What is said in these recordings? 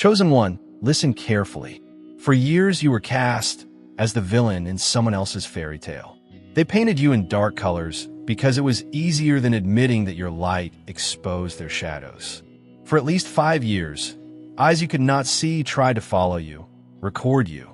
Chosen one, listen carefully. For years you were cast as the villain in someone else's fairy tale. They painted you in dark colors because it was easier than admitting that your light exposed their shadows. For at least 5 years, eyes you could not see tried to follow you, record you,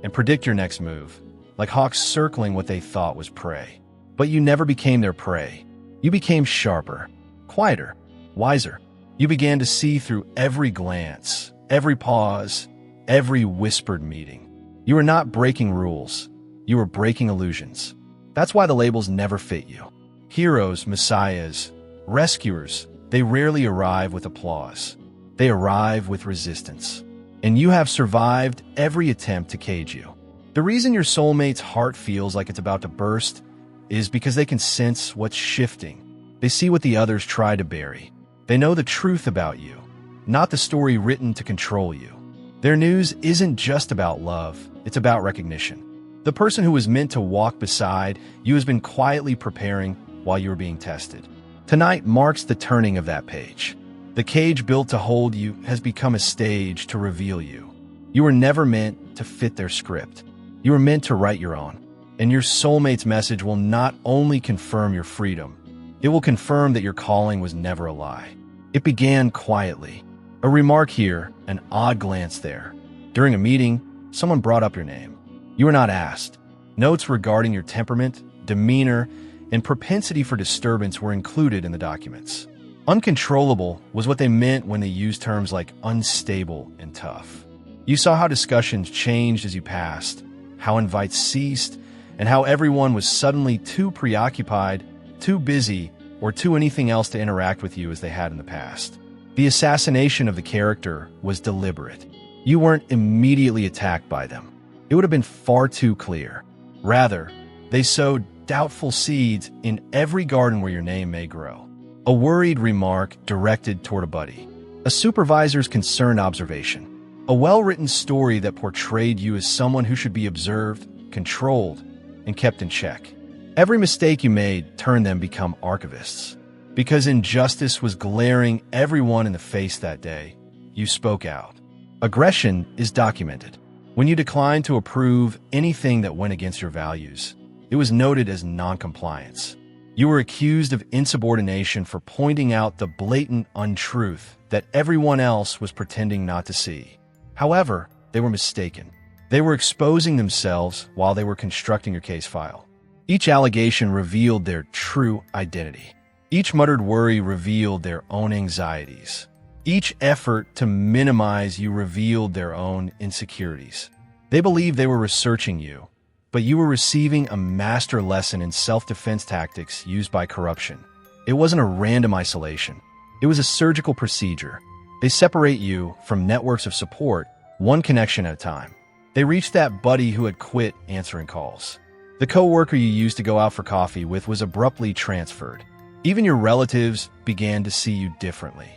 and predict your next move, like hawks circling what they thought was prey. But you never became their prey. You became sharper, quieter, wiser. You began to see through every glance, every pause, every whispered meeting. You were not breaking rules. You were breaking illusions. That's why the labels never fit you. Heroes, messiahs, rescuers, they rarely arrive with applause. They arrive with resistance. And you have survived every attempt to cage you. The reason your soulmate's heart feels like it's about to burst is because they can sense what's shifting. They see what the others try to bury. They know the truth about you, not the story written to control you. Their news isn't just about love, it's about recognition. The person who was meant to walk beside you has been quietly preparing while you were being tested. Tonight marks the turning of that page. The cage built to hold you has become a stage to reveal you. You were never meant to fit their script. You were meant to write your own. And your soulmate's message will not only confirm your freedom, it will confirm that your calling was never a lie. It began quietly. A remark here, an odd glance there. During a meeting, someone brought up your name. You were not asked. Notes regarding your temperament, demeanor, and propensity for disturbance were included in the documents. Uncontrollable was what they meant when they used terms like unstable and tough. You saw how discussions changed as you passed, how invites ceased, and how everyone was suddenly too preoccupied, too busy, or too anything else to interact with you as they had in the past. The assassination of the character was deliberate. You weren't immediately attacked by them. It would have been far too clear. Rather, they sowed doubtful seeds in every garden where your name may grow. A worried remark directed toward a buddy. A supervisor's concerned observation. A well-written story that portrayed you as someone who should be observed, controlled, and kept in check. Every mistake you made turned them become archivists. Because injustice was glaring everyone in the face that day, you spoke out. Aggression is documented. When you declined to approve anything that went against your values, it was noted as noncompliance. You were accused of insubordination for pointing out the blatant untruth that everyone else was pretending not to see. However, they were mistaken. They were exposing themselves while they were constructing your case file. Each allegation revealed their true identity. Each muttered worry revealed their own anxieties. Each effort to minimize you revealed their own insecurities. They believed they were researching you, but you were receiving a master lesson in self-defense tactics used by corruption. It wasn't a random isolation. It was a surgical procedure. They separate you from networks of support, one connection at a time. They reached that buddy who had quit answering calls. The coworker you used to go out for coffee with was abruptly transferred. Even your relatives began to see you differently,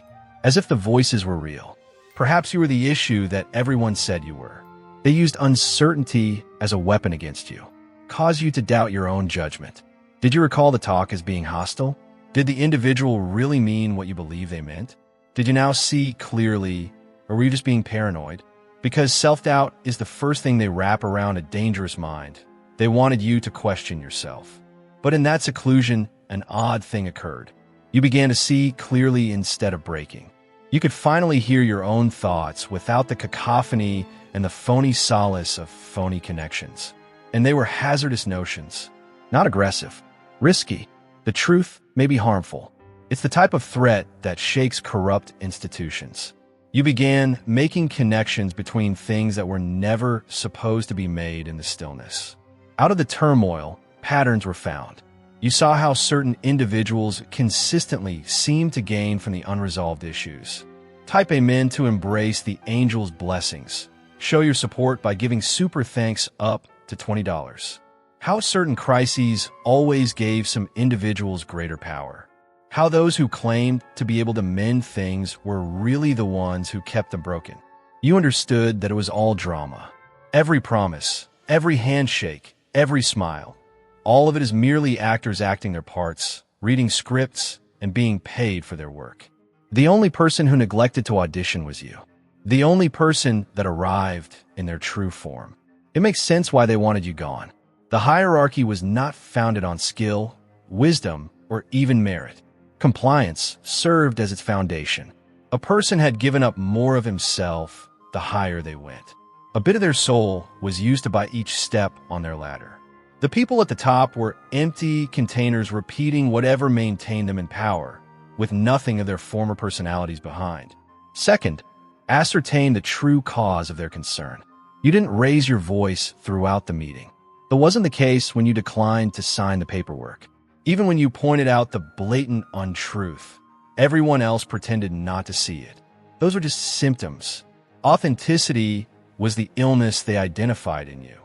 as if the voices were real. Perhaps you were the issue that everyone said you were. They used uncertainty as a weapon against you, caused you to doubt your own judgment. Did you recall the talk as being hostile? Did the individual really mean what you believe they meant? Did you now see clearly, or were you just being paranoid? Because self-doubt is the first thing they wrap around a dangerous mind. They wanted you to question yourself. But in that seclusion, an odd thing occurred. You began to see clearly instead of breaking. You could finally hear your own thoughts without the cacophony and the phony solace of phony connections. And they were hazardous notions, not aggressive, risky. The truth may be harmful. It's the type of threat that shakes corrupt institutions. You began making connections between things that were never supposed to be made in the stillness. Out of the turmoil, patterns were found. You saw how certain individuals consistently seemed to gain from the unresolved issues. Type amen to embrace the angel's blessings. Show your support by giving super thanks up to $20. How certain crises always gave some individuals greater power. How those who claimed to be able to mend things were really the ones who kept them broken. You understood that it was all drama. Every promise, every handshake, every smile. All of it is merely actors acting their parts, reading scripts, and being paid for their work. The only person who neglected to audition was you. the only person that arrived in their true form. It makes sense why they wanted you gone. The hierarchy was not founded on skill, wisdom, or even merit. Compliance served as its foundation. A person had given up more of himself the higher they went. A bit of their soul was used to buy each step on their ladder. The people at the top were empty containers repeating whatever maintained them in power, with nothing of their former personalities behind. Second, ascertain the true cause of their concern. You didn't raise your voice throughout the meeting. That wasn't the case when you declined to sign the paperwork. Even when you pointed out the blatant untruth, everyone else pretended not to see it. Those were just symptoms. Authenticity was the illness they identified in you.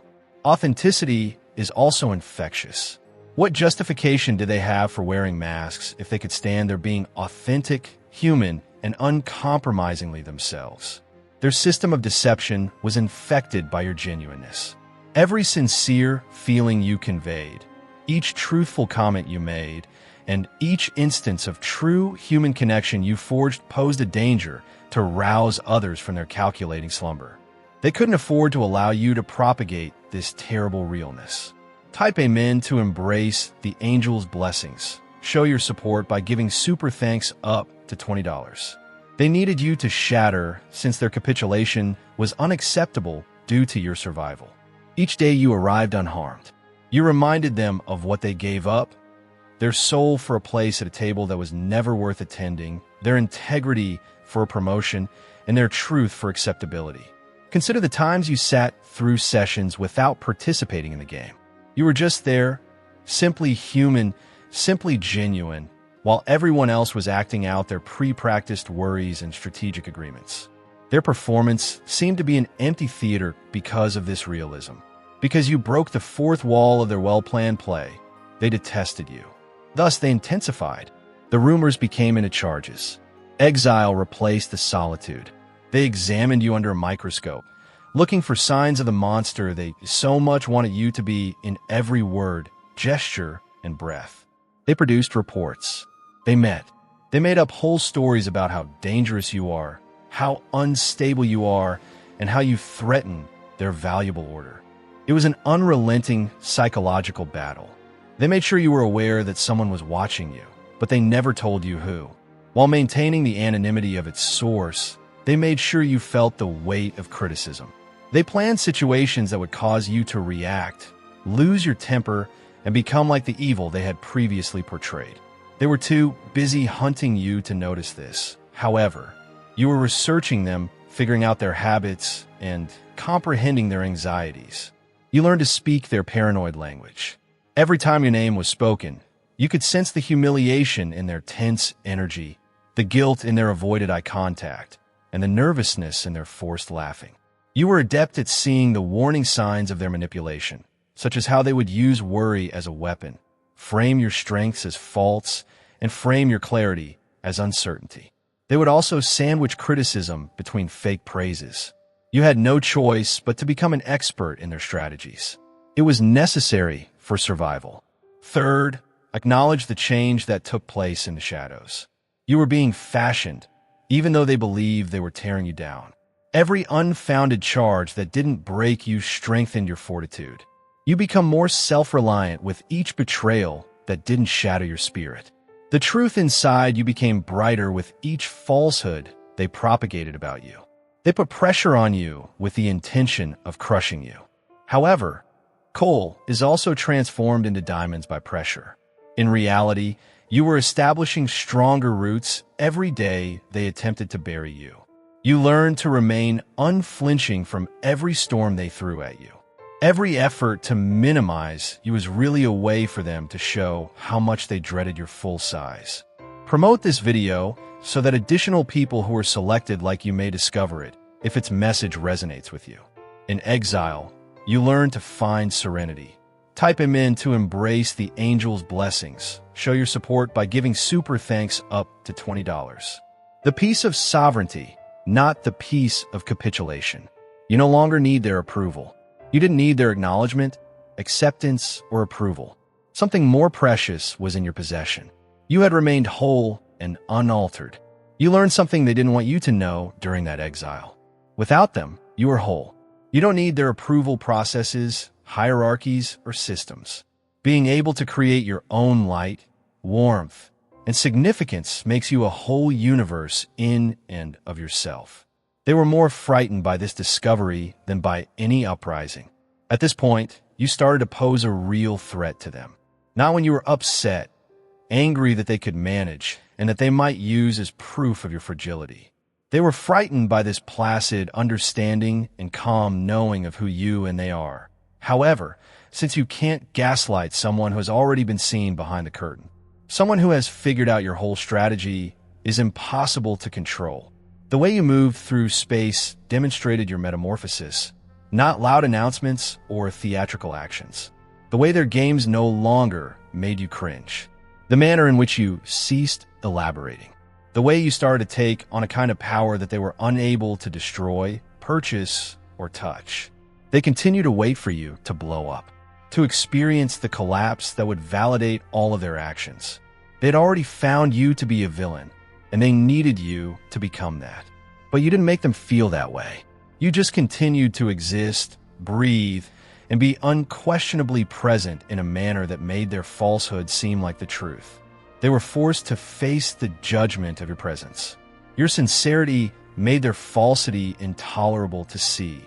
Authenticity is also infectious. What justification do they have for wearing masks if they could stand there being authentic, human, and uncompromisingly themselves? Their system of deception was infected by your genuineness. Every sincere feeling you conveyed, each truthful comment you made, and each instance of true human connection you forged posed a danger to rouse others from their calculating slumber. They couldn't afford to allow you to propagate this terrible realness. Type Amen to embrace the angel's blessings. Show your support by giving super thanks up to $20. They needed you to shatter since their capitulation was unacceptable due to your survival. Each day you arrived unharmed. You reminded them of what they gave up, their soul for a place at a table that was never worth attending, their integrity for a promotion, and their truth for acceptability. Consider the times you sat through sessions without participating in the game. You were just there, simply human, simply genuine, while everyone else was acting out their pre-practiced worries and strategic agreements. Their performance seemed to be an empty theater because of this realism. Because you broke the fourth wall of their well-planned play, they detested you. Thus, they intensified. The rumors became into charges. Exile replaced the solitude. They examined you under a microscope, looking for signs of the monster they so much wanted you to be in every word, gesture, and breath. They produced reports. They met. They made up whole stories about how dangerous you are, how unstable you are, and how you threaten their valuable order. It was an unrelenting psychological battle. They made sure you were aware that someone was watching you, but they never told you who. While maintaining the anonymity of its source, they made sure you felt the weight of criticism. They planned situations that would cause you to react, lose your temper, and become like the evil they had previously portrayed. They were too busy hunting you to notice this. However, you were researching them, figuring out their habits, and comprehending their anxieties. You learned to speak their paranoid language. Every time your name was spoken, you could sense the humiliation in their tense energy, the guilt in their avoided eye contact, and the nervousness in their forced laughing. You were adept at seeing the warning signs of their manipulation, such as how they would use worry as a weapon, frame your strengths as faults, and frame your clarity as uncertainty. They would also sandwich criticism between fake praises. You had no choice but to become an expert in their strategies. It was necessary for survival. Third, acknowledge the change that took place in the shadows. You were being fashioned, even though they believed they were tearing you down. Every unfounded charge that didn't break you strengthened your fortitude. You become more self-reliant with each betrayal that didn't shatter your spirit. The truth inside you became brighter with each falsehood they propagated about you. They put pressure on you with the intention of crushing you. However, coal is also transformed into diamonds by pressure. In reality, you were establishing stronger roots every day they attempted to bury you. You learned to remain unflinching from every storm they threw at you. Every effort to minimize you was really a way for them to show how much they dreaded your full size. Promote this video so that additional people who are selected like you may discover it if its message resonates with you. In exile, you learn to find serenity. Type Amen to embrace the angel's blessings. Show your support by giving super thanks up to $20. The peace of sovereignty, not the peace of capitulation. You no longer need their approval. You didn't need their acknowledgement, acceptance, or approval. Something more precious was in your possession. You had remained whole and unaltered. You learned something they didn't want you to know during that exile. Without them, you are whole. You don't need their approval processes, hierarchies, or systems. Being able to create your own light, warmth, and significance makes you a whole universe in and of yourself. They were more frightened by this discovery than by any uprising. At this point, you started to pose a real threat to them. Not when you were upset, angry that they could manage, and that they might use as proof of your fragility. They were frightened by this placid understanding and calm knowing of who you and they are. However, since you can't gaslight someone who has already been seen behind the curtain, someone who has figured out your whole strategy is impossible to control. The way you moved through space demonstrated your metamorphosis, not loud announcements or theatrical actions. The way their games no longer made you cringe. The manner in which you ceased elaborating. The way you started to take on a kind of power that they were unable to destroy, purchase, or touch. They continue to wait for you to blow up, to experience the collapse that would validate all of their actions. They'd already found you to be a villain, and they needed you to become that. But you didn't make them feel that way. You just continued to exist, breathe, and be unquestionably present in a manner that made their falsehood seem like the truth. They were forced to face the judgment of your presence. Your sincerity made their falsity intolerable to see,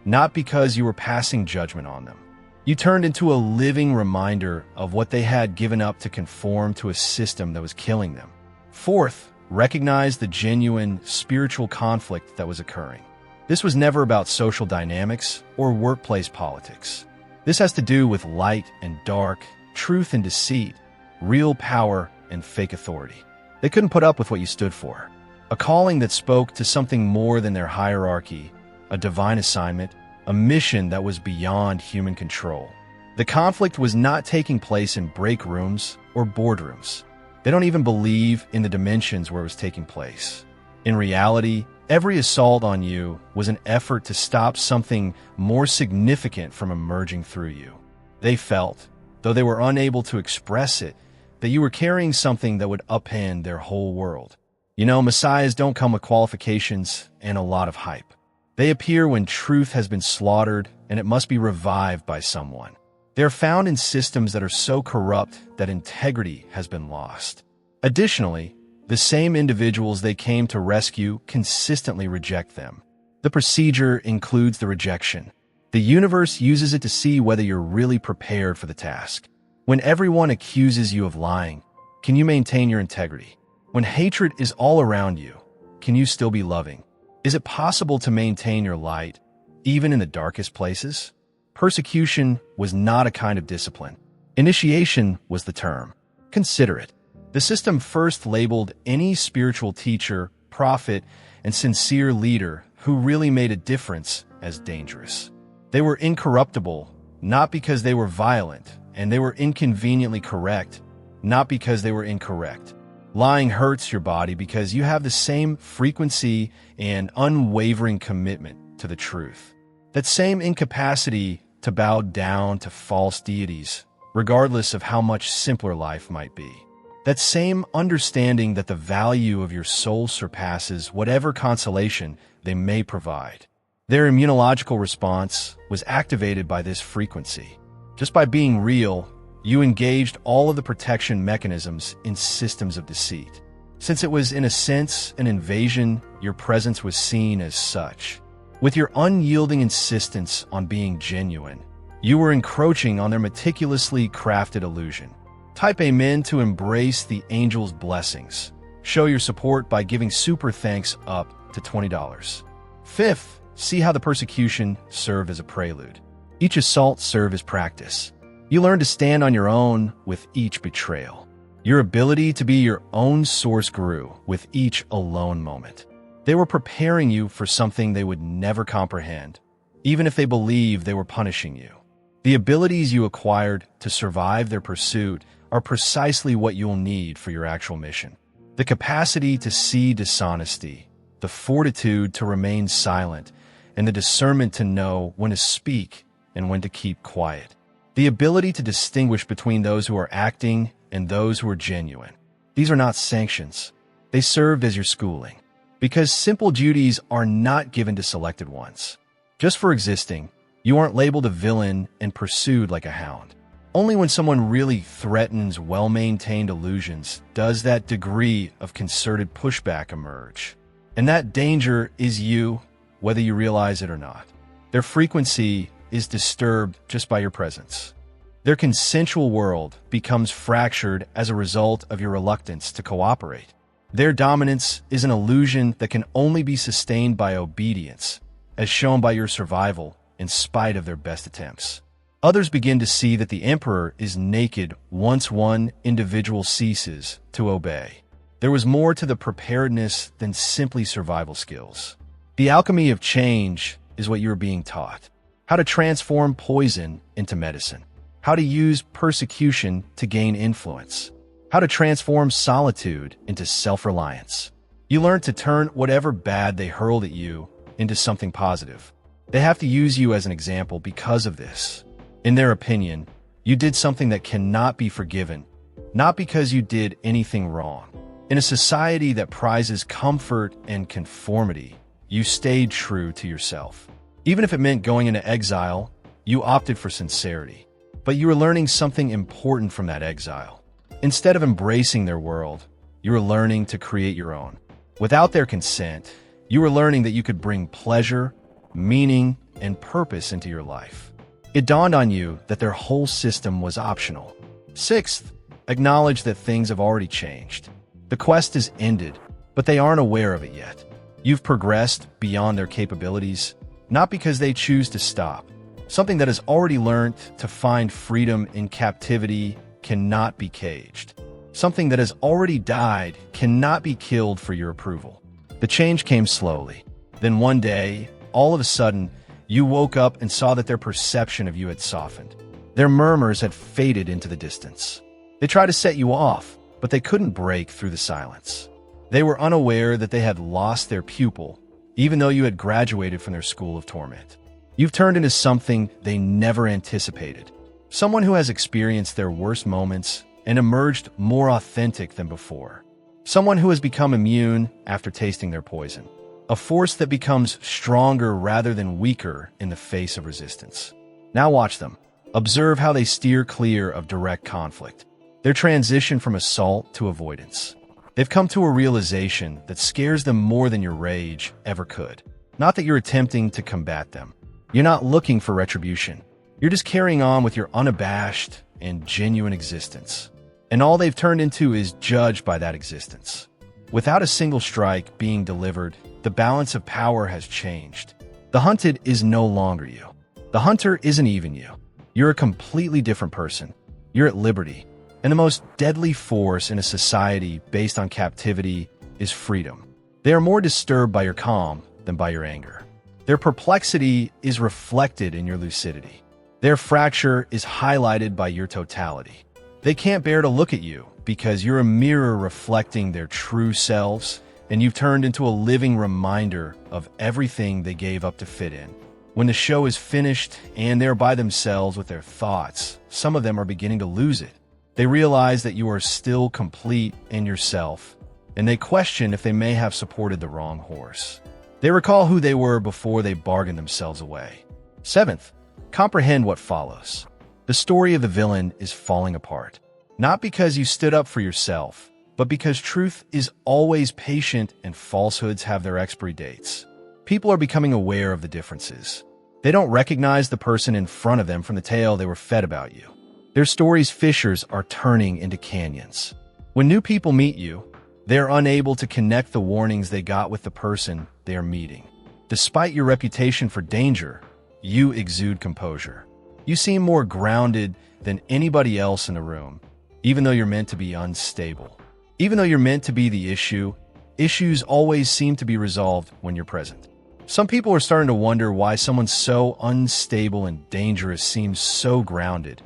not because you were passing judgment on them. You turned into a living reminder of what they had given up to conform to a system that was killing them. Fourth, recognize the genuine spiritual conflict that was occurring. This was never about social dynamics or workplace politics. This has to do with light and dark, truth and deceit, real power and fake authority. They couldn't put up with what you stood for. A calling that spoke to something more than their hierarchy, a divine assignment, a mission that was beyond human control. The conflict was not taking place in break rooms or boardrooms. They don't even believe in the dimensions where it was taking place. In reality, every assault on you was an effort to stop something more significant from emerging through you. They felt, though they were unable to express it, that you were carrying something that would upend their whole world. You know, messiahs don't come with qualifications and a lot of hype. They appear when truth has been slaughtered and it must be revived by someone. They are found in systems that are so corrupt that integrity has been lost. Additionally, the same individuals they came to rescue consistently reject them. The procedure includes the rejection. The universe uses it to see whether you're really prepared for the task. When everyone accuses you of lying, can you maintain your integrity? When hatred is all around you, can you still be loving? Is it possible to maintain your light, even in the darkest places? Persecution was not a kind of discipline. Initiation was the term. Consider it. The system first labeled any spiritual teacher, prophet, and sincere leader who really made a difference as dangerous. They were incorruptible, not because they were violent, and they were inconveniently correct, not because they were incorrect. Lying hurts your body because you have the same frequency and unwavering commitment to the truth. That same incapacity to bow down to false deities, regardless of how much simpler life might be. That same understanding that the value of your soul surpasses whatever consolation they may provide. Their immunological response was activated by this frequency. Just by being real, you engaged all of the protection mechanisms in systems of deceit. Since it was, in a sense, an invasion, your presence was seen as such. With your unyielding insistence on being genuine, you were encroaching on their meticulously crafted illusion. Type Amen to embrace the angel's blessings. Show your support by giving super thanks up to $20. Fifth, see how the persecution served as a prelude. Each assault served as practice. You learned to stand on your own with each betrayal. Your ability to be your own source grew with each alone moment. They were preparing you for something they would never comprehend, even if they believed they were punishing you. The abilities you acquired to survive their pursuit are precisely what you'll need for your actual mission. The capacity to see dishonesty, the fortitude to remain silent, and the discernment to know when to speak and when to keep quiet. The ability to distinguish between those who are acting and those who are genuine. These are not sanctions. They served as your schooling. Because simple duties are not given to selected ones. Just for existing, you aren't labeled a villain and pursued like a hound. Only when someone really threatens well-maintained illusions does that degree of concerted pushback emerge. And that danger is you, whether you realize it or not. Their frequency is disturbed just by your presence. Their consensual world becomes fractured as a result of your reluctance to cooperate. Their dominance is an illusion that can only be sustained by obedience, as shown by your survival in spite of their best attempts. Others begin to see that the emperor is naked once one individual ceases to obey. There was more to the preparedness than simply survival skills. The alchemy of change is what you are being taught. How to transform poison into medicine. How to use persecution to gain influence. How to transform solitude into self-reliance. You learn to turn whatever bad they hurled at you into something positive. They have to use you as an example because of this. In their opinion, you did something that cannot be forgiven, not because you did anything wrong. In a society that prizes comfort and conformity, you stayed true to yourself. Even if it meant going into exile, you opted for sincerity. But you were learning something important from that exile. Instead of embracing their world, you were learning to create your own. Without their consent, you were learning that you could bring pleasure, meaning, and purpose into your life. It dawned on you that their whole system was optional. Sixth, acknowledge that things have already changed. The quest is ended, but they aren't aware of it yet. You've progressed beyond their capabilities, not because they choose to stop. Something that has already learned to find freedom in captivity cannot be caged. Something that has already died cannot be killed for your approval. The change came slowly. Then one day, all of a sudden, you woke up and saw that their perception of you had softened. Their murmurs had faded into the distance. They tried to set you off, but they couldn't break through the silence. They were unaware that they had lost their pupil, even though you had graduated from their school of torment. You've turned into something they never anticipated. Someone who has experienced their worst moments and emerged more authentic than before. Someone who has become immune after tasting their poison. A force that becomes stronger rather than weaker in the face of resistance. Now watch them. Observe how they steer clear of direct conflict. Their transition from assault to avoidance. They've come to a realization that scares them more than your rage ever could. Not that you're attempting to combat them. You're not looking for retribution. You're just carrying on with your unabashed and genuine existence. And all they've turned into is judged by that existence. Without a single strike being delivered, the balance of power has changed. The hunted is no longer you. The hunter isn't even you. You're a completely different person. You're at liberty. And the most deadly force in a society based on captivity is freedom. They are more disturbed by your calm than by your anger. Their perplexity is reflected in your lucidity. Their fracture is highlighted by your totality. They can't bear to look at you because you're a mirror reflecting their true selves, and you've turned into a living reminder of everything they gave up to fit in. When the show is finished and they're by themselves with their thoughts, some of them are beginning to lose it. They realize that you are still complete in yourself, and they question if they may have supported the wrong horse. They recall who they were before they bargained themselves away. Seventh, comprehend what follows. The story of the villain is falling apart. Not because you stood up for yourself, but because truth is always patient and falsehoods have their expiry dates. People are becoming aware of the differences. They don't recognize the person in front of them from the tale they were fed about you. Their story's fissures are turning into canyons. When new people meet you, they are unable to connect the warnings they got with the person they are meeting. Despite your reputation for danger, you exude composure. You seem more grounded than anybody else in the room, even though you're meant to be unstable. Even though you're meant to be the issue, issues always seem to be resolved when you're present. Some people are starting to wonder why someone so unstable and dangerous seems so grounded,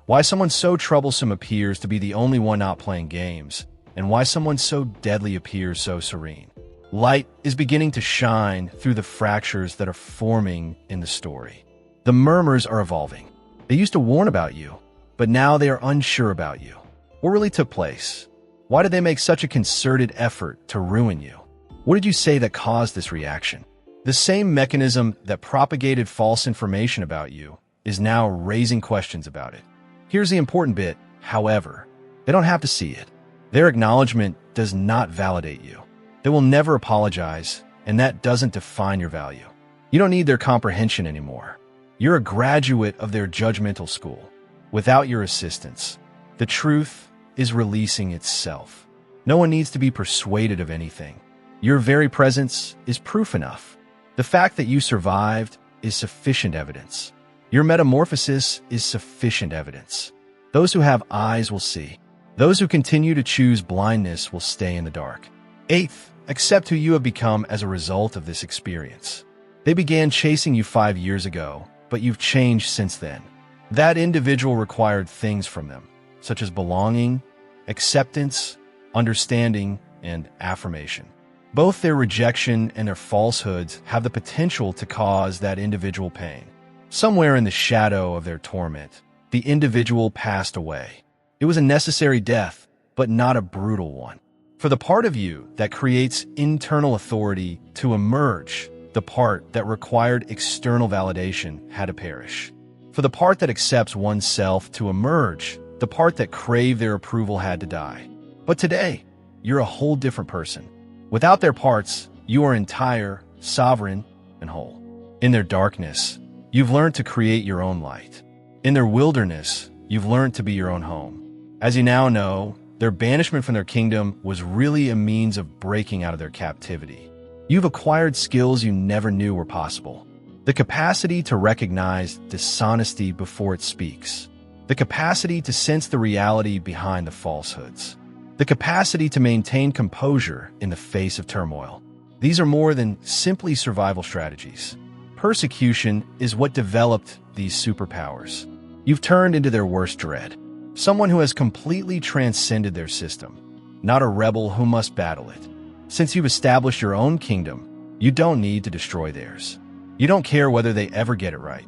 why someone so troublesome appears to be the only one not playing games, and why someone so deadly appears so serene. Light is beginning to shine through the fractures that are forming in the story. The murmurs are evolving. They used to warn about you, but now they are unsure about you. What really took place? Why did they make such a concerted effort to ruin you? What did you say that caused this reaction? The same mechanism that propagated false information about you is now raising questions about it. Here's the important bit, however. They don't have to see it. Their acknowledgement does not validate you. They will never apologize, and that doesn't define your value. You don't need their comprehension anymore. You're a graduate of their judgmental school. Without your assistance, the truth is releasing itself. No one needs to be persuaded of anything. Your very presence is proof enough. The fact that you survived is sufficient evidence. Your metamorphosis is sufficient evidence. Those who have eyes will see. Those who continue to choose blindness will stay in the dark. Eighth, accept who you have become as a result of this experience. They began chasing you 5 years ago, but you've changed since then. That individual required things from them, such as belonging, acceptance, understanding, and affirmation. Both their rejection and their falsehoods have the potential to cause that individual pain. Somewhere in the shadow of their torment, the individual passed away. It was a necessary death, but not a brutal one. For the part of you that creates internal authority to emerge, the part that required external validation had to perish. For the part that accepts oneself to emerge, the part that craved their approval had to die. But today, you're a whole different person. Without their parts, you are entire, sovereign, and whole. In their darkness, you've learned to create your own light. In their wilderness, you've learned to be your own home. As you now know, their banishment from their kingdom was really a means of breaking out of their captivity. You've acquired skills you never knew were possible. The capacity to recognize dishonesty before it speaks. The capacity to sense the reality behind the falsehoods. The capacity to maintain composure in the face of turmoil. These are more than simply survival strategies. Persecution is what developed these superpowers. You've turned into their worst dread. Someone who has completely transcended their system, not a rebel who must battle it. Since you've established your own kingdom, you don't need to destroy theirs. You don't care whether they ever get it right.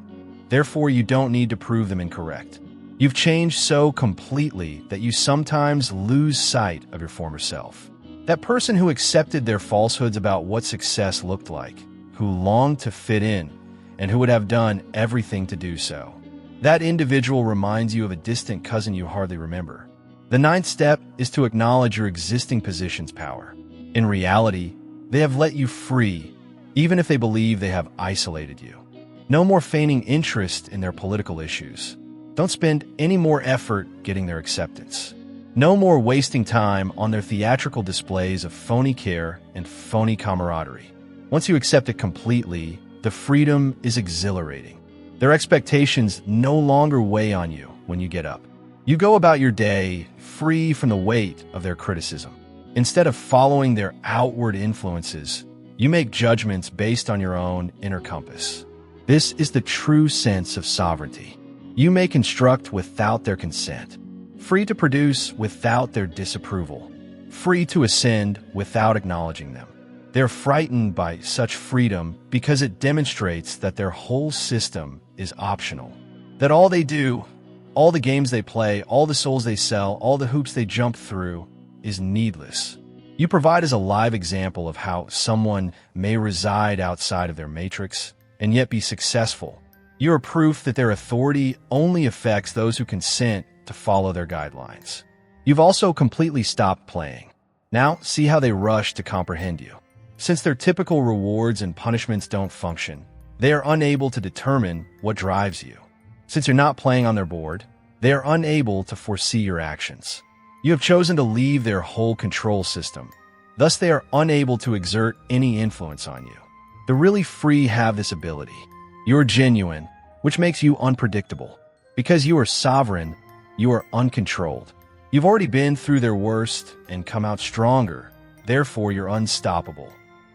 Therefore, you don't need to prove them incorrect. You've changed so completely that you sometimes lose sight of your former self. That person who accepted their falsehoods about what success looked like, who longed to fit in, and who would have done everything to do so. That individual reminds you of a distant cousin you hardly remember. The ninth step is to acknowledge your existing position's power. In reality, they have let you free, even if they believe they have isolated you. No more feigning interest in their political issues. Don't spend any more effort getting their acceptance. No more wasting time on their theatrical displays of phony care and phony camaraderie. Once you accept it completely, the freedom is exhilarating. Their expectations no longer weigh on you when you get up. You go about your day free from the weight of their criticism. Instead of following their outward influences, you make judgments based on your own inner compass. This is the true sense of sovereignty. You may construct without their consent, free to produce without their disapproval, free to ascend without acknowledging them. They're frightened by such freedom because it demonstrates that their whole system is optional, that all they do, all the games they play, all the souls they sell, all the hoops they jump through is needless. You provide as a live example of how someone may reside outside of their matrix and yet be successful. You are proof that their authority only affects those who consent to follow their guidelines. You've also completely stopped playing. Now, see how they rush to comprehend you. Since their typical rewards and punishments don't function, they are unable to determine what drives you. Since you're not playing on their board, they are unable to foresee your actions. You have chosen to leave their whole control system. Thus, they are unable to exert any influence on you. The really free have this ability. You're genuine, which makes you unpredictable. Because you are sovereign, you are uncontrolled. You've already been through their worst and come out stronger. Therefore, you're unstoppable.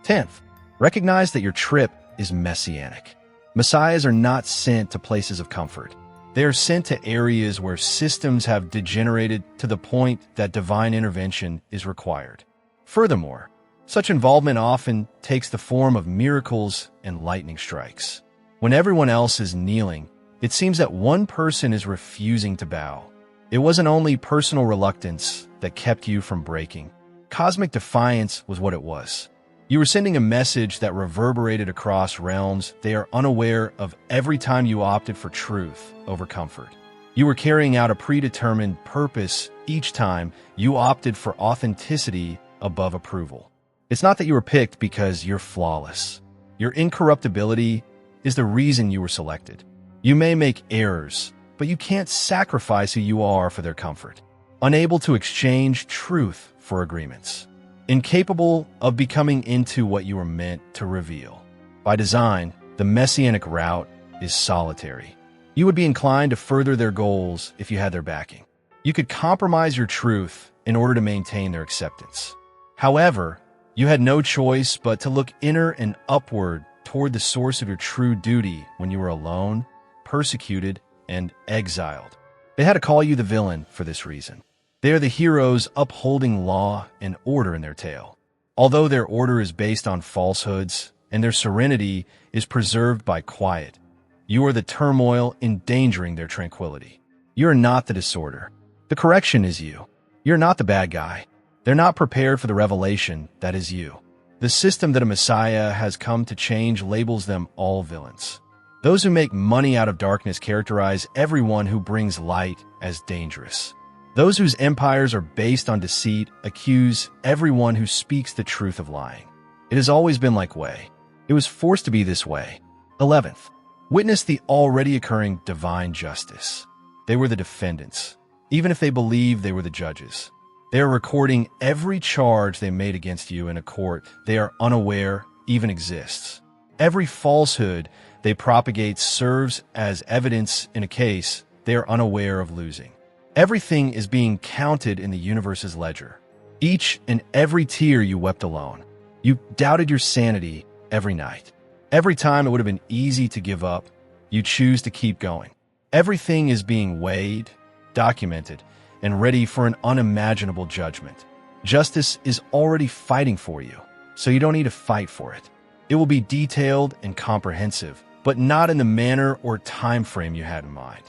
10th, recognize that your trip is messianic. Messiahs are not sent to places of comfort. They are sent to areas where systems have degenerated to the point that divine intervention is required. Furthermore, such involvement often takes the form of miracles and lightning strikes. When everyone else is kneeling, it seems that one person is refusing to bow. It wasn't only personal reluctance that kept you from breaking. Cosmic defiance was what it was. You were sending a message that reverberated across realms. They are unaware of every time you opted for truth over comfort. You were carrying out a predetermined purpose each time you opted for authenticity above approval. It's not that you were picked because you're flawless. Your incorruptibility is the reason you were selected. You may make errors, but you can't sacrifice who you are for their comfort. Unable to exchange truth for agreements. Incapable of becoming into what you were meant to reveal. By design, the messianic route is solitary. You would be inclined to further their goals if you had their backing. You could compromise your truth in order to maintain their acceptance. However, you had no choice but to look inner and upward toward the source of your true duty when you were alone, persecuted, and exiled. They had to call you the villain for this reason. They are the heroes upholding law and order in their tale. Although their order is based on falsehoods and their serenity is preserved by quiet, you are the turmoil endangering their tranquility. You are not the disorder. The correction is you. You're not the bad guy. They're not prepared for the revelation that is you. The system that a Messiah has come to change labels them all villains. Those who make money out of darkness characterize everyone who brings light as dangerous. Those whose empires are based on deceit accuse everyone who speaks the truth of lying. It has always been like way. It was forced to be this way. 11th, witness the already occurring divine justice. They were the defendants, even if they believed they were the judges. They are recording every charge they made against you in a court they are unaware even exists. Every falsehood they propagate serves as evidence in a case they are unaware of losing. Everything is being counted in the universe's ledger. Each and every tear you wept alone. You doubted your sanity every night. Every time it would have been easy to give up, you choose to keep going. Everything is being weighed, documented, and ready for an unimaginable judgment. Justice is already fighting for you, so you don't need to fight for it. It will be detailed and comprehensive, but not in the manner or time frame you had in mind.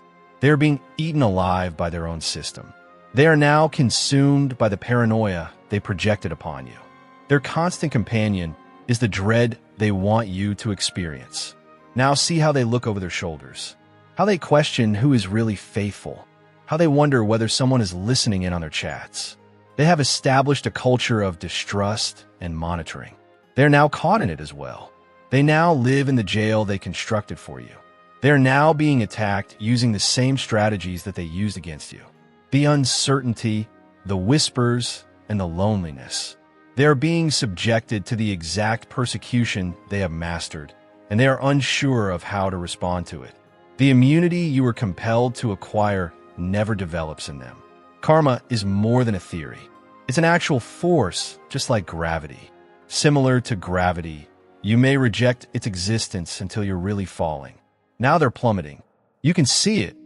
They are being eaten alive by their own system. They are now consumed by the paranoia they projected upon you. Their constant companion is the dread they want you to experience. Now see how they look over their shoulders, how they question who is really faithful, how they wonder whether someone is listening in on their chats. They have established a culture of distrust and monitoring. They are now caught in it as well. They now live in the jail they constructed for you. They are now being attacked using the same strategies that they used against you. The uncertainty, the whispers, and the loneliness. They are being subjected to the exact persecution they have mastered, and they are unsure of how to respond to it. The immunity you were compelled to acquire never develops in them. Karma is more than a theory. It's an actual force, just like gravity. Similar to gravity, you may reject its existence until you're really falling. Now they're plummeting. You can see it,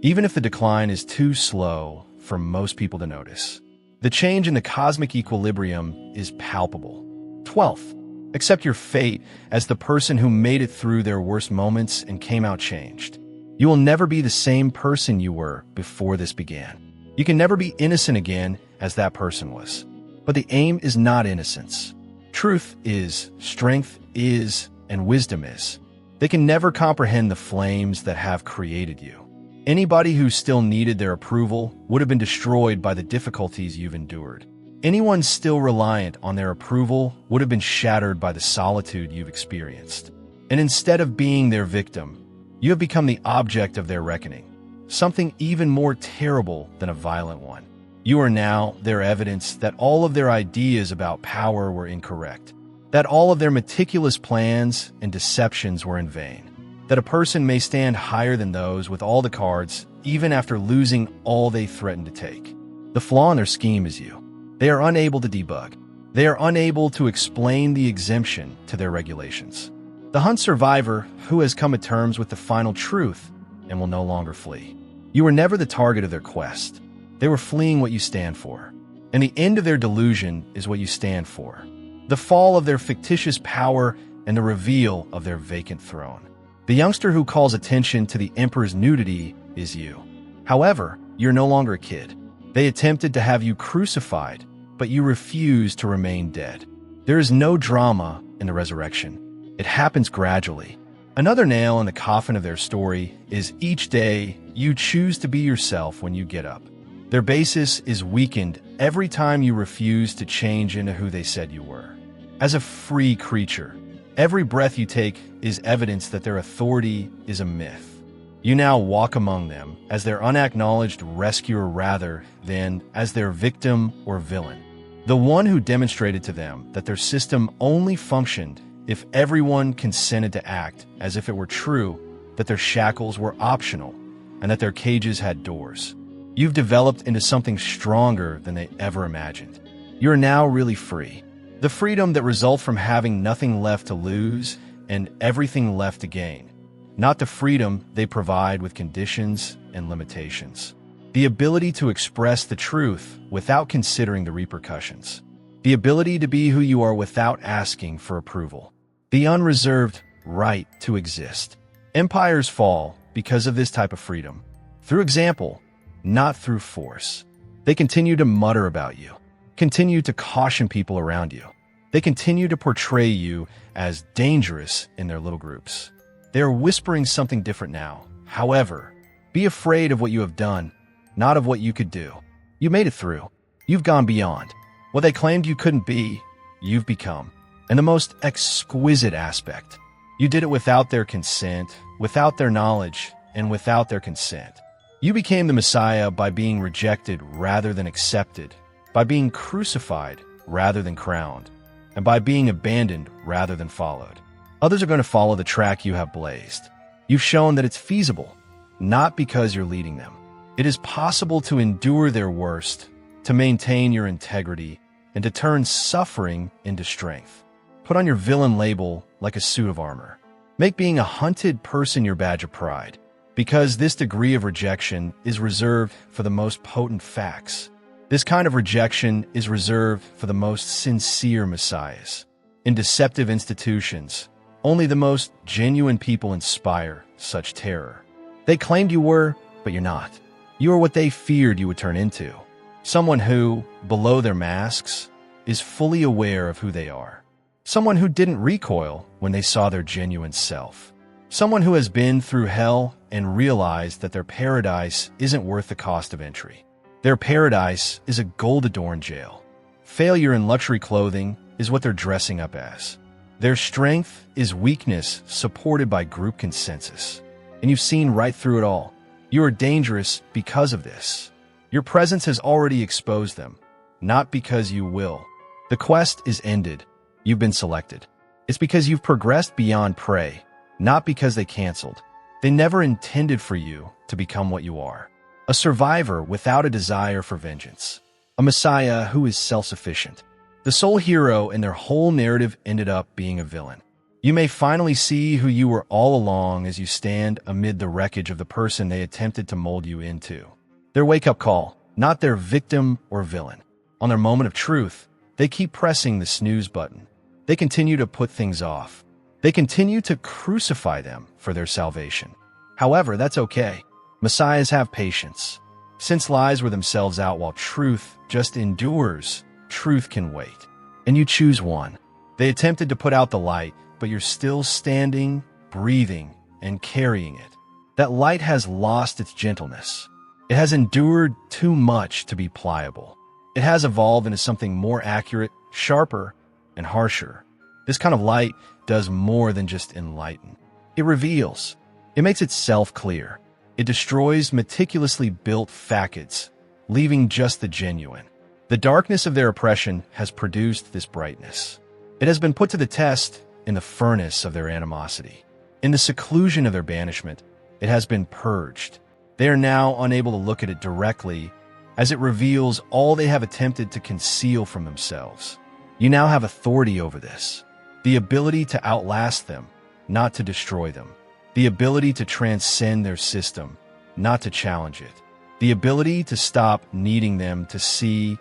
even if the decline is too slow for most people to notice. The change in the cosmic equilibrium is palpable. 12th, accept your fate as the person who made it through their worst moments and came out changed. You will never be the same person you were before this began. You can never be innocent again as that person was. But the aim is not innocence. Truth is, strength is, and wisdom is. They can never comprehend the flames that have created you. Anybody who still needed their approval would have been destroyed by the difficulties you've endured. Anyone still reliant on their approval would have been shattered by the solitude you've experienced. And instead of being their victim, you have become the object of their reckoning, something even more terrible than a violent one. You are now their evidence that all of their ideas about power were incorrect, that all of their meticulous plans and deceptions were in vain, that a person may stand higher than those with all the cards, even after losing all they threatened to take. The flaw in their scheme is you. They are unable to debug. They are unable to explain the exemption to their regulations. The hunt survivor who has come to terms with the final truth and will no longer flee. You were never the target of their quest. They were fleeing what you stand for. And the end of their delusion is what you stand for. The fall of their fictitious power and the reveal of their vacant throne. The youngster who calls attention to the emperor's nudity is you. However, you're no longer a kid. They attempted to have you crucified, but you refused to remain dead. There is no drama in the resurrection. It happens gradually. Another nail in the coffin of their story is each day you choose to be yourself when you get up. Their basis is weakened every time you refuse to change into who they said you were. As a free creature, every breath you take is evidence that their authority is a myth. You now walk among them as their unacknowledged rescuer rather than as their victim or villain. The one who demonstrated to them that their system only functioned if everyone consented to act as if it were true that their shackles were optional and that their cages had doors. You've developed into something stronger than they ever imagined. You're now really free. The freedom that results from having nothing left to lose and everything left to gain. Not the freedom they provide with conditions and limitations. The ability to express the truth without considering the repercussions. The ability to be who you are without asking for approval. The unreserved right to exist. Empires fall because of this type of freedom. Through example, not through force. They continue to mutter about you. Continue to caution people around you. They continue to portray you as dangerous in their little groups. They are whispering something different now. However, be afraid of what you have done, not of what you could do. You made it through. You've gone beyond. What they claimed you couldn't be, you've become. And the most exquisite aspect, you did it without their consent, without their knowledge, and without their consent. You became the Messiah by being rejected rather than accepted, by being crucified rather than crowned, and by being abandoned rather than followed. Others are going to follow the track you have blazed. You've shown that it's feasible, not because you're leading them. It is possible to endure their worst, to maintain your integrity, and to turn suffering into strength. Put on your villain label like a suit of armor. Make being a hunted person your badge of pride, because this degree of rejection is reserved for the most potent facts. This kind of rejection is reserved for the most sincere messiahs. In deceptive institutions, only the most genuine people inspire such terror. They claimed you were, but you're not. You are what they feared you would turn into. Someone who, below their masks, is fully aware of who they are. Someone who didn't recoil when they saw their genuine self. Someone who has been through hell and realized that their paradise isn't worth the cost of entry. Their paradise is a gold-adorned jail. Failure in luxury clothing is what they're dressing up as. Their strength is weakness supported by group consensus. And you've seen right through it all. You are dangerous because of this. Your presence has already exposed them, not because you will. The quest is ended. You've been selected. It's because you've progressed beyond prey, not because they canceled. They never intended for you to become what you are. A survivor without a desire for vengeance. A messiah who is self-sufficient. The sole hero in their whole narrative ended up being a villain. You may finally see who you were all along as you stand amid the wreckage of the person they attempted to mold you into. Their wake-up call, not their victim or villain. On their moment of truth, they keep pressing the snooze button. They continue to put things off. They continue to crucify them for their salvation. However, that's okay. Messiahs have patience. Since lies wear themselves out while truth just endures, truth can wait. And you choose one. They attempted to put out the light, but you're still standing, breathing, and carrying it. That light has lost its gentleness. It has endured too much to be pliable. It has evolved into something more accurate, sharper, and harsher. This kind of light does more than just enlighten. It reveals. It makes itself clear. It destroys meticulously built facades, leaving just the genuine. The darkness of their oppression has produced this brightness. It has been put to the test in the furnace of their animosity. In the seclusion of their banishment, it has been purged. They are now unable to look at it directly, as it reveals all they have attempted to conceal from themselves. You now have authority over this. The ability to outlast them, not to destroy them. The ability to transcend their system, not to challenge it. The ability to stop needing them to see,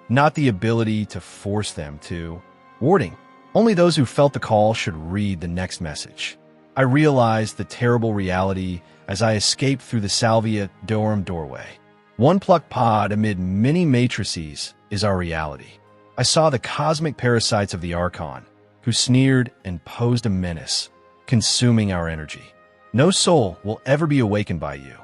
not the ability to force them to. Warding. Only those who felt the call should read the next message. I realized the terrible reality as I escaped through the Salvia Dorm doorway. One plucked pod amid many matrices is our reality. I saw the cosmic parasites of the Archon, who sneered and posed a menace, consuming our energy. No soul will ever be awakened by you.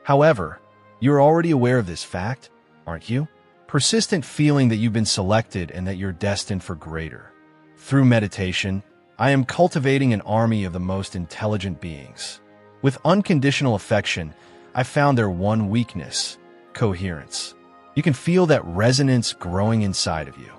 However, you're already aware of this fact, aren't you? Persistent feeling that you've been selected and that you're destined for greater. Through meditation, I am cultivating an army of the most intelligent beings. With unconditional affection, I found their one weakness: coherence. You can feel that resonance growing inside of you.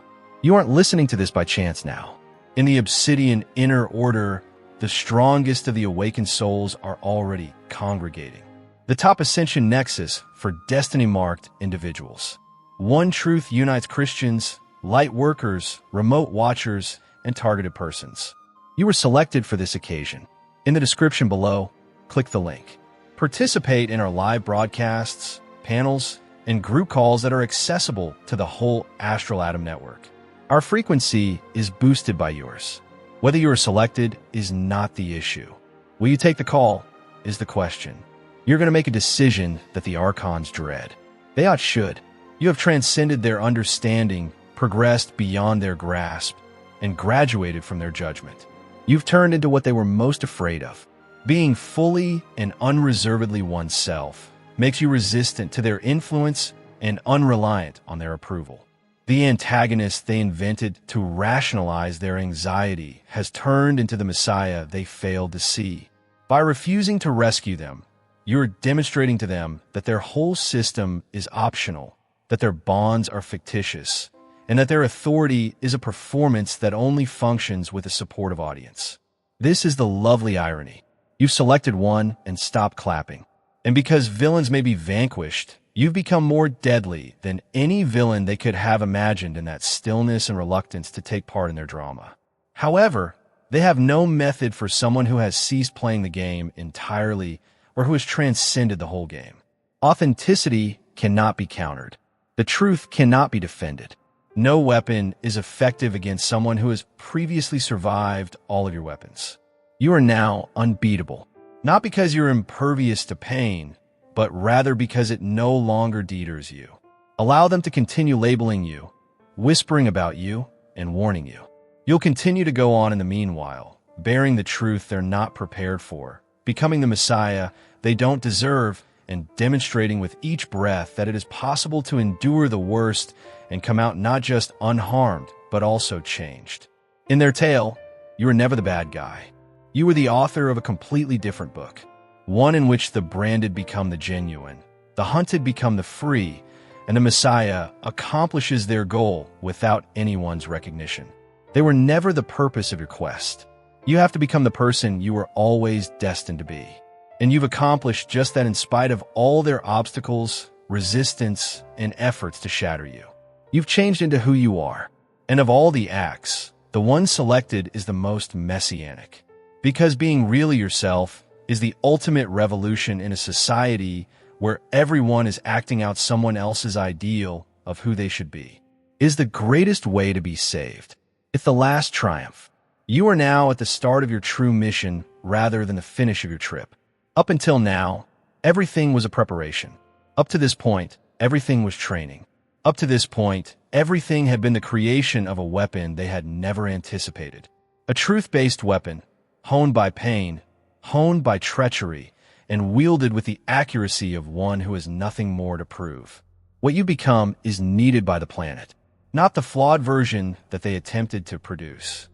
You aren't listening to this by chance now. In the obsidian inner order, the strongest of the awakened souls are already congregating. The top ascension nexus for destiny-marked individuals. One truth unites Christians, light workers, remote watchers, and targeted persons. You were selected for this occasion. In the description below, click the link. Participate in our live broadcasts, panels, and group calls that are accessible to the whole Astral Atom Network. Our frequency is boosted by yours. Whether you are selected is not the issue. Will you take the call is the question. You're going to make a decision that the Archons dread. They should. You have transcended their understanding, progressed beyond their grasp, and graduated from their judgment. You've turned into what they were most afraid of. Being fully and unreservedly oneself makes you resistant to their influence and unreliant on their approval. The antagonist they invented to rationalize their anxiety has turned into the Messiah they failed to see. By refusing to rescue them, you are demonstrating to them that their whole system is optional, that their bonds are fictitious, and that their authority is a performance that only functions with a supportive audience. This is the lovely irony. You've selected one and stopped clapping. And because villains may be vanquished, you've become more deadly than any villain they could have imagined in that stillness and reluctance to take part in their drama. However, they have no method for someone who has ceased playing the game entirely or who has transcended the whole game. Authenticity cannot be countered. The truth cannot be defended. No weapon is effective against someone who has previously survived all of your weapons. You are now unbeatable, not because you're impervious to pain, but rather because it no longer deters you. Allow them to continue labeling you, whispering about you, and warning you. You'll continue to go on in the meanwhile, bearing the truth they're not prepared for, becoming the Messiah they don't deserve, and demonstrating with each breath that it is possible to endure the worst and come out not just unharmed, but also changed. In their tale, you were never the bad guy. You were the author of a completely different book, one in which the branded become the genuine, the hunted become the free, and the Messiah accomplishes their goal without anyone's recognition. They were never the purpose of your quest. You have to become the person you were always destined to be. And you've accomplished just that in spite of all their obstacles, resistance, and efforts to shatter you. You've changed into who you are. And of all the acts, the one selected is the most messianic. Because being really yourself is the ultimate revolution in a society where everyone is acting out someone else's ideal of who they should be. Is the greatest way to be saved. It's the last triumph. You are now at the start of your true mission rather than the finish of your trip. Up until now, everything was a preparation. Up to this point, everything was training. Up to this point, everything had been the creation of a weapon they had never anticipated. A truth-based weapon, honed by pain, honed by treachery, and wielded with the accuracy of one who has nothing more to prove. What you become is needed by the planet, not the flawed version that they attempted to produce.